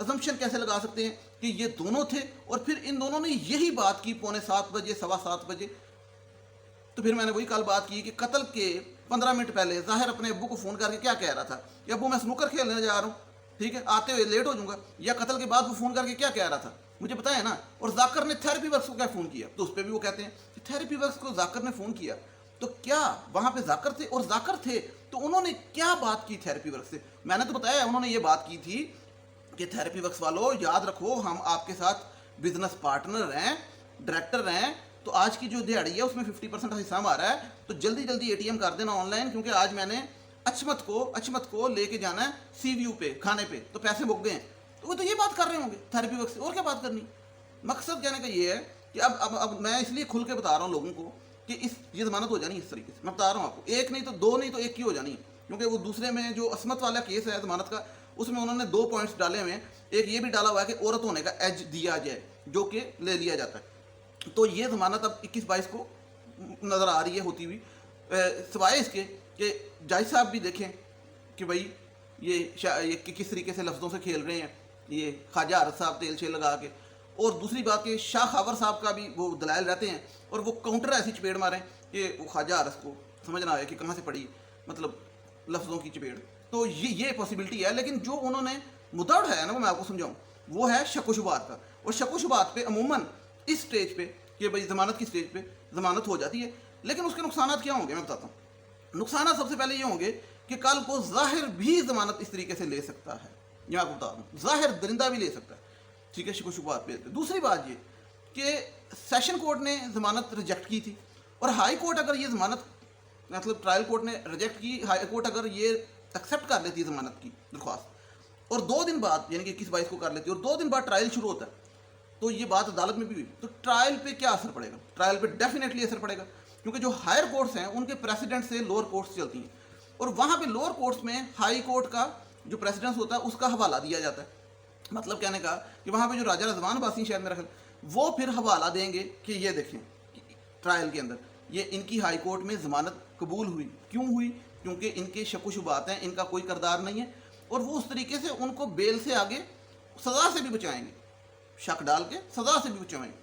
assumption کیسے لگا سکتے ہیں کہ یہ دونوں تھے اور پھر ان دونوں نے یہی بات کی 6:45 بجے 7:15 بجے. تو پھر میں نے وہی کل بات کی کہ قتل کے 15 منٹ پہلے ظاہر اپنے ابو کو فون کر کے کیا کہہ رہا تھا کہ ابو میں سنوکر کھیلنے جا رہا ہوں, ٹھیک ہے, آتے ہوئے لیٹ ہو جاؤں گا. یا قتل کے بعد وہ فون کر کے کیا کہہ رہا تھا مجھے بتائیں نا. اور ذاکر نے تھیراپی ورکس کو کیا فون کیا, تو اس پہ بھی وہ کہتے ہیں کہ تھیراپی ورکس کو ذاکر نے فون کیا. تو کیا وہاں پہ ذاکر تھے, اور ذاکر تھے تو انہوں نے کیا بات کی تھیراپی ورکس سے؟ میں نے تو بتایا انہوں نے یہ بات کی تھی کہ تھیراپی ورکس والو یاد رکھو ہم آپ کے ساتھ بزنس پارٹنر ہیں, ڈائریکٹر ہیں, تو آج کی جو دیہڑی ہے اس میں 50% حصہ ہمارا ہے, تو جلدی جلدی ATM کر دینا آن لائن, کیونکہ آج میں نے اچمت کو لے کے جانا ہے سی ویو پہ کھانے پہ, تو پیسے بک گئے ہیں. تو وہ تو یہ بات کر رہے ہوں گے تھیراپی ورک سے, اور کیا بات کرنی. مقصد کہنے کا یہ ہے کہ اب میں اس لیے کھل کے بتا رہا ہوں لوگوں کو کہ یہ ضمانت ہو جانی اس طریقے سے. میں بتا رہا ہوں آپ کو, ایک نہیں تو دو نہیں تو ایک کی ہو جانی ہے, کیونکہ وہ دوسرے میں جو عصمت والا کیس ہے ضمانت کا, اس میں انہوں نے 2 پوائنٹس ڈالے ہوئے ہیں. ایک یہ بھی ڈالا ہوا ہے کہ عورت ہونے کا ایج دیا جائے, جو کہ لے لیا جاتا ہے. تو یہ ضمانت اب 21-22 کو نظر آ رہی ہے ہوتی ہوئی, سوائے اس کے کہ جج صاحب بھی دیکھیں کہ بھائی یہ کس طریقے سے لفظوں سے کھیل رہے ہیں یہ خواجہ حارث صاحب تیل شیل لگا کے. اور دوسری بات کہ شاہ خاور صاحب کا بھی وہ دلائل رہتے ہیں, اور وہ کاؤنٹر ایسی چپیڑ ماریں کہ وہ خواجہ حارث کو سمجھ نہ آئے کہ کہاں سے پڑی مطلب لفظوں کی چپیڑ. تو یہ پاسبلٹی ہے. لیکن جو انہوں نے مدعا اٹھایا نا, وہ میں آپ کو سمجھاؤں, وہ ہے شک و شبہات کا. اور شک و شبہات پہ عموماً اس سٹیج پہ کہ بھائی ضمانت کی سٹیج پہ ضمانت ہو جاتی ہے. لیکن اس کے نقصانات کیا ہوں گے میں بتاتا ہوں. نقصانات سب سے پہلے یہ ہوں گے کہ کل کو ظاہر بھی ضمانت اس طریقے سے لے سکتا ہے, یہ آپ کو بتا دوں, ظاہر درندہ بھی لے سکتا ہے, ٹھیک ہے, شک و شبہات پہ. دوسری بات یہ کہ سیشن کورٹ نے ضمانت ریجیکٹ کی تھی, اور ہائی کورٹ اگر یہ ضمانت مطلب ٹرائل کورٹ نے ریجیکٹ کی, ہائی کورٹ اگر یہ ایکسیپٹ کر لیتی ضمانت کی درخواست, اور 2 دن بعد یعنی کہ 21-22 کو کر لیتی, اور 2 دن بعد ٹرائل شروع ہوتا ہے, تو یہ بات عدالت میں بھی ہوئی, تو ٹرائل پہ کیا اثر پڑے گا؟ ٹرائل پہ ڈیفینیٹلی اثر پڑے گا, کیونکہ جو ہائر کورٹس ہیں ان کے پریسیڈنٹ سے لوور کورٹس چلتی ہیں, اور وہاں پہ لوور کورٹس میں ہائی کورٹ کا جو پریسیڈنس ہوتا ہے اس کا حوالہ دیا جاتا ہے. مطلب کہنے کا کہ وہاں پہ جو راجہ رضوان باسی شاید میرا خیال, وہ پھر حوالہ دیں گے کہ یہ دیکھیں ٹرائل کے اندر یہ ان کی ہائی کورٹ میں ضمانت قبول ہوئی. کیوں ہوئی؟ کیونکہ ان کے شک و شبہات ہیں, ان کا کوئی کردار نہیں ہے, اور وہ اس طریقے سے ان کو بیل سے آگے سزا سے بھی بچائیں گے, شک ڈال کے سزا سے بھی بچائیں گے.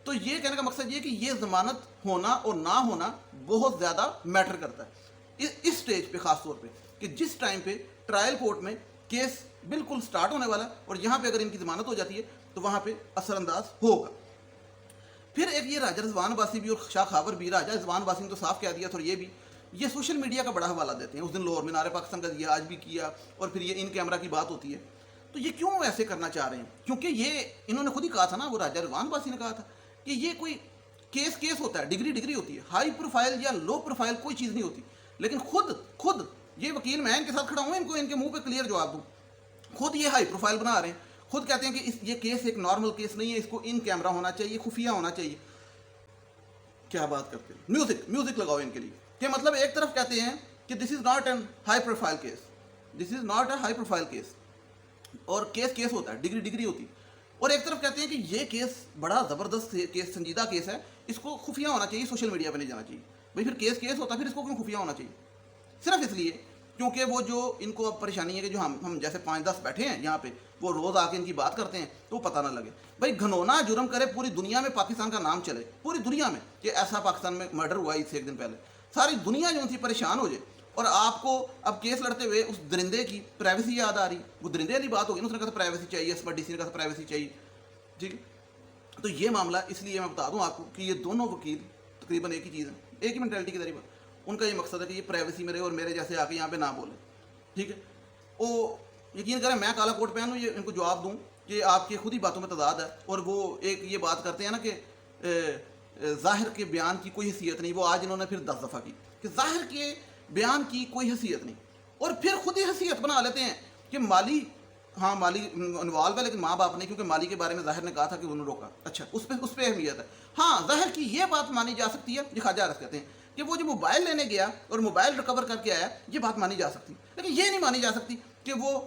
تو یہ کہنے کا مقصد یہ کہ یہ ضمانت ہونا اور نہ ہونا بہت زیادہ میٹر کرتا ہے اس سٹیج پہ, خاص طور پہ کہ جس ٹائم پہ ٹرائل کورٹ میں کیس بالکل سٹارٹ ہونے والا, اور یہاں پہ اگر ان کی ضمانت ہو جاتی ہے تو وہاں پہ اثر انداز ہوگا. پھر ایک یہ راجہ رضوان باسی بھی اور شاہ خاور بھی, راجہ رضوان باسی نے تو صاف کہہ دیا تھا, اور یہ بھی یہ سوشل میڈیا کا بڑا حوالہ دیتے ہیں. اس دن لاہور مینار پاکستان کا دیا, آج بھی کیا, اور پھر یہ ان کیمرہ کی بات ہوتی ہے. تو یہ کیوں ایسے کرنا چاہ رہے ہیں؟ کیونکہ یہ انہوں نے خود ہی کہا تھا نا, وہ راجہ رضوان باسی نے کہا تھا کہ یہ کوئی کیس ہوتا ہے, ڈگری ہوتی ہے, ہائی پروفائل یا لو پروفائل کوئی چیز نہیں ہوتی. لیکن خود یہ وکیل میں ان کے ساتھ کھڑا ہوں, ان کو ان کے منہ پہ کلیئر جواب دوں, خود یہ ہائی پروفائل بنا رہے ہیں, خود کہتے ہیں کہ یہ کیس ایک نارمل کیس نہیں ہے, اس کو ان کیمرہ ہونا چاہیے, خفیہ ہونا چاہیے. کیا بات کرتے ہیں, میوزک لگاؤ ان کے لیے, کہ مطلب ایک طرف کہتے ہیں کہ this is not an high profile case, this is not a high profile case, اور کیس ہوتا ہے, ڈگری ہوتی ہے, اور ایک طرف کہتے ہیں کہ یہ کیس بڑا زبردست کیس, سنجیدہ کیس ہے, اس کو خفیہ ہونا چاہیے, سوشل میڈیا پہ نہیں جانا چاہیے. بھائی پھر کیس ہوتا ہے, پھر اس کو کیوں خفیہ ہونا چاہیے؟ صرف اس لیے کیونکہ وہ جو ان کو اب پریشانی ہے کہ جو ہم جیسے 5-10 بیٹھے ہیں یہاں پہ, وہ روز آ کے ان کی بات کرتے ہیں تو وہ پتہ نہ لگے. بھائی گھنونا جرم کرے, پوری دنیا میں پاکستان کا نام چلے, پوری دنیا میں کہ ایسا پاکستان میں مرڈر ہوا اس سے 1 دن پہلے, ساری دنیا جو تھی پریشان ہو جائے, اور آپ کو اب کیس لڑتے ہوئے اس درندے کی پرائیویسی یاد آ رہی. وہ درندے والی بات ہوگی نا, اس نے کہا تھا پرائیویسی چاہیے, اس پر ڈی سی نے کہا تھا پرائیویسی چاہیے, ٹھیک ہے. تو یہ معاملہ اس لیے میں بتا دوں آپ کو کہ یہ دونوں وکیل تقریباً ایک ہی چیز ہیں, ایک ہی مینٹلٹی کے ذریعے, ان کا یہ مقصد ہے کہ یہ پرائیویسی میرے اور میرے جیسے آ کے یہاں پہ نہ بولیں, ٹھیک ہے. وہ یقین کریں میں کالا کوٹ پہنوں, یہ ان کو جواب دوں کہ آپ کی خود ہی باتوں میں تضاد ہے, اور وہ ایک یہ بات کرتے ہیں نا کہ ظاہر کے بیان کی کوئی حیثیت نہیں. وہ آج انہوں نے پھر 10 دفعہ کی کہ ظاہر کے بیان کی کوئی حیثیت نہیں, اور پھر خود ہی حیثیت بنا لیتے ہیں کہ مالی, ہاں مالی انوالو ہے لیکن ماں باپ نہیں, کیونکہ مالی کے بارے میں ظاہر نے کہا تھا کہ انہوں نے روکا. اچھا اس پہ اہمیت ہے. ہاں ظاہر کی یہ بات مانی جا سکتی ہے, یہ خواجہ حارث کہتے ہیں کہ وہ جو موبائل لینے گیا اور موبائل ریکور کر کے آیا, یہ بات مانی جا سکتی, لیکن یہ نہیں مانی جا سکتی کہ وہ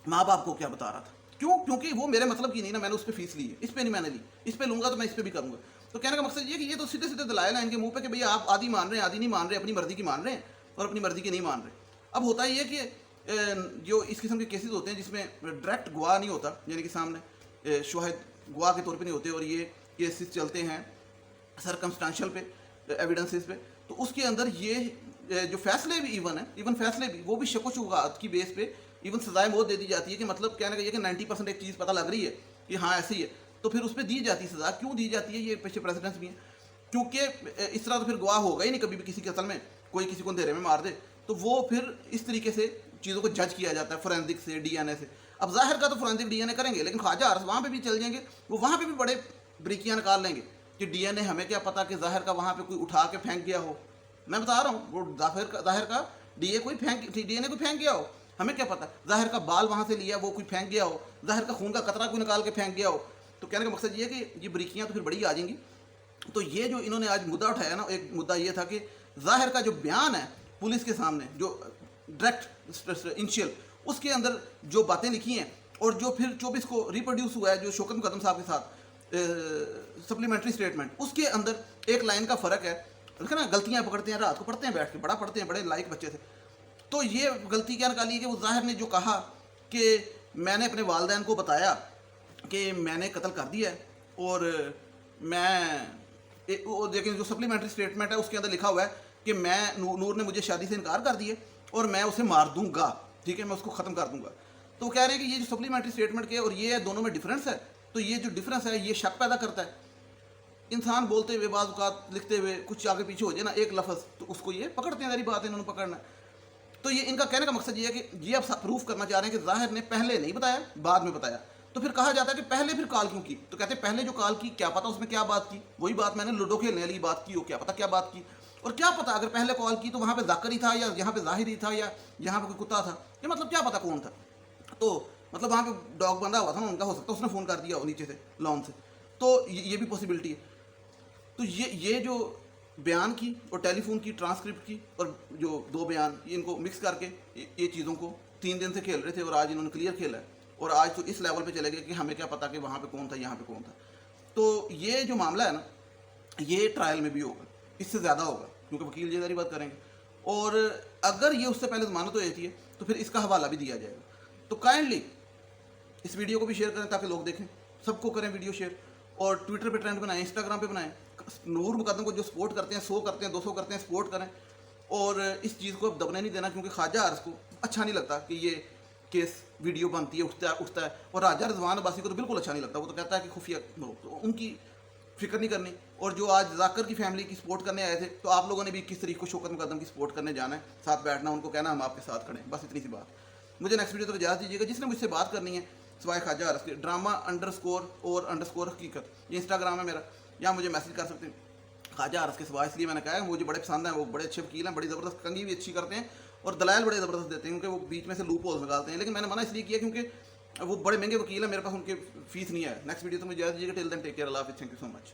ماں باپ کو کیا بتا رہا تھا. کیوں؟ کیونکہ وہ میرے مطلب کی نہیں نا, میں نے اس پہ فیس لی ہے, اس پہ نہیں میں نے لی, اس پہ لوں گا تو میں اس پہ بھی کروں گا. تو کہنے کا مقصد یہ کہ یہ تو سیدھے دلائل ہیں ان کے منہ پہ کہ بھئی آپ آدھی مان رہے ہیں, آدھی نہیں مان رہے, اپنی مرضی کی مان رہے ہیں اور اپنی مرضی کی نہیں مان رہے. اب ہوتا یہ کہ جو اس قسم کے کیسز ہوتے ہیں جس میں ڈائریکٹ گواہ نہیں ہوتا، یعنی کہ سامنے شواہد گواہ کے طور پہ نہیں ہوتے، اور یہ کیسز چلتے ہیں سرکمسٹانشل پہ، ایویڈنسز پہ، تو اس کے اندر یہ جو فیصلے بھی ایون فیصلے بھی وہ بھی شک و شبہات کی بیس پہ ایون سزائے موت دے دی جاتی ہے، کہ مطلب کہنے کا یہ کہ 90% ایک چیز پتہ لگ رہی ہے کہ ہاں ایسے ہی ہے، تو پھر اس پہ دی جاتی ہے سزا۔ کیوں دی جاتی ہے؟ یہ پیچھے پریسیڈنس بھی ہیں، کیونکہ اس طرح تو پھر گواہ ہوگا ہی نہیں کبھی بھی کسی کے قتل میں، کوئی کسی کو اندھیرے میں مار دے، تو وہ پھر اس طریقے سے چیزوں کو جج کیا جاتا ہے فورینسک سے، ڈی این اے سے۔ اب ظاہر کا تو فورینسک ڈی این اے کریں گے، لیکن خواجہ حارث وہاں پہ بھی چل جائیں گے، وہ وہاں پہ بھی بڑے بریکیاں نکال لیں گے کہ ڈی این اے ہمیں کیا پتا کہ ظاہر کا وہاں پہ کوئی اٹھا کے پھینک گیا ہو، میں بتا رہا ہوں وہ ظاہر کا ڈی این اے کوئی پھینک گیا ہو، ہمیں کیا پتا، ظاہر کا بال وہاں سے لیا وہ کوئی پھینک گیا ہو، ظاہر کا خون کا قطرہ کوئی نکال کے پھینک گیا ہو۔ تو کہنے کا مقصد یہ ہے کہ یہ بریکیاں تو پھر بڑی آ جائیں گی۔ تو یہ جو انہوں نے آج مدعا اٹھایا نا، ایک مدعا یہ تھا کہ ظاہر کا جو بیان ہے پولیس کے سامنے، جو ڈائریکٹ انیشیل، اس کے اندر جو باتیں لکھی ہیں اور جو پھر 24 کو ریپروڈیوس ہوا ہے جو شوکت مقدم صاحب کے ساتھ سپلیمنٹری اسٹیٹمنٹ، اس کے اندر ایک لائن کا فرق ہے۔ دیکھیں نا، غلطیاں پکڑتے ہیں، رات کو پڑھتے ہیں بیٹھ کے، بڑا پڑھتے ہیں، بڑے لائق بچے تھے۔ تو یہ غلطی کیا نکالی ہے کہ وہ ظاہر نے جو کہا کہ میں نے اپنے والدین کو بتایا کہ میں نے قتل کر دیا ہے، اور میں دیکھیں جو سپلیمنٹری اسٹیٹمنٹ ہے اس کے اندر لکھا ہوا ہے کہ میں نور نے مجھے شادی سے انکار کر دیا اور میں اسے مار دوں گا، ٹھیک ہے، میں اس کو ختم کر دوں گا۔ تو وہ کہہ رہے ہیں کہ یہ جو سپلیمنٹری اسٹیٹمنٹ کے اور یہ دونوں میں ڈفرینس ہے، تو یہ جو ڈفرینس ہے یہ شک پیدا کرتا ہے۔ انسان بولتے ہوئے، بعض اوقات لکھتے ہوئے کچھ آگے پیچھے ہو جائے نا ایک لفظ، تو اس کو یہ پکڑتے ہیں، ساری بات انہوں نے پکڑنا ہے۔ تو یہ ان کا کہنے کا مقصد یہ ہے کہ یہ اب پروف کرنا چاہ رہے ہیں کہ ظاہر نے پہلے نہیں بتایا، بعد میں بتایا۔ تو پھر کہا جاتا ہے کہ پہلے پھر کال کیوں کی؟ تو کہتے ہیں پہلے جو کال کی کیا پتا اس میں کیا بات کی، وہی بات میں نے لوڈو کھیلنے والی بات کی ہو، کیا پتا کیا بات کی، اور کیا پتا اگر پہلے کال کی تو وہاں پہ ذاکر ہی تھا، یا یہاں پہ ظاہر ہی تھا، یا یہاں پہ کوئی کتا تھا، یہ مطلب کیا پتا کون تھا۔ تو مطلب وہاں پہ ڈاگ بندہ ہوا تھا نا ان کا، ہو سکتا ہے اس نے فون کر دیا ہو نیچے سے لان سے، تو یہ بھی پاسبلٹی ہے۔ تو یہ جو بیان کی اور ٹیلی فون کی ٹرانسکرپٹ کی اور جو دو بیان، ان کو مکس کر کے یہ چیزوں کو 3 دن سے کھیل رہے تھے، اور آج انہوں نے کلیئر کھیلا ہے، اور آج تو اس لیول پہ چلے گئے کہ ہمیں کیا پتا کہ وہاں پہ کون تھا، یہاں پہ کون تھا۔ تو یہ جو معاملہ ہے نا، یہ ٹرائل میں بھی ہوگا، اس سے زیادہ ہوگا، کیونکہ وکیل یہ ساری بات کریں گے، اور اگر یہ اس سے پہلے ضمانت ہو جاتی ہے تو پھر اس کا حوالہ بھی دیا جائے گا۔ تو کائنڈلی اس ویڈیو کو بھی شیئر کریں تاکہ لوگ دیکھیں، سب کو کریں ویڈیو شیئر، اور ٹویٹر پہ ٹرینڈ بنائیں، انسٹاگرام پہ بنائیں، نور مقدم کو جو سپورٹ کرتے ہیں، 100 کرتے ہیں، 200 کرتے ہیں، سپورٹ کریں، اور اس چیز کو اب دبنے نہیں دینا، کیونکہ خواجہ حارث کو اچھا نہیں لگتا کہ یہ کیس ویڈیو بنتی ہے، اٹھتا ہے، اور راجہ رضوان عباسی کو تو بالکل اچھا نہیں لگتا، وہ تو کہتا ہے کہ خفیہ تو ان کی فکر نہیں کرنی۔ اور جو آج ذاکر کی فیملی کی سپورٹ کرنے آئے تھے، تو آپ لوگوں نے بھی 21 تاریخ کو شوکت مقدم کی سپورٹ کرنے جانا ہے، ساتھ بیٹھنا، ان کو کہنا ہم آپ کے ساتھ کھڑے ہیں، بس اتنی سی بات۔ مجھے نیکسٹ ویڈیو تک اجازت دیجیے گا۔ جس نے مجھ سے بات کرنی ہے سوائے خواجہ حارث کے، ڈرامہ_اور__ حقیقت، یہ انسٹاگرام ہے میرا، یہاں مجھے میسج کر سکتے ہیں۔ خواجہ حارث کے سوائے اس لیے میں نے کہا ہے مجھے بڑے پسند ہیں، وہ بڑے اچھے وکیل ہیں، بڑی زبردست کنگھی بھی اچھی کرتے ہیں، اور دلائل بڑے زبردست دیتے ہیں، کیونکہ وہ بیچ میں سے لوپ ہولز نکالتے ہیں، لیکن میں نے منع اس لیے کیا کیونکہ وہ بڑے مہنگے وکیل ہیں، میرے پاس ان کے فیس نہیں ہے۔ نیکسٹ ویڈیو تو مجھے اجازت دیجیے گا، ٹل دین ٹیک کیئر، اللہ حافظ، تھینک یو سو مچ۔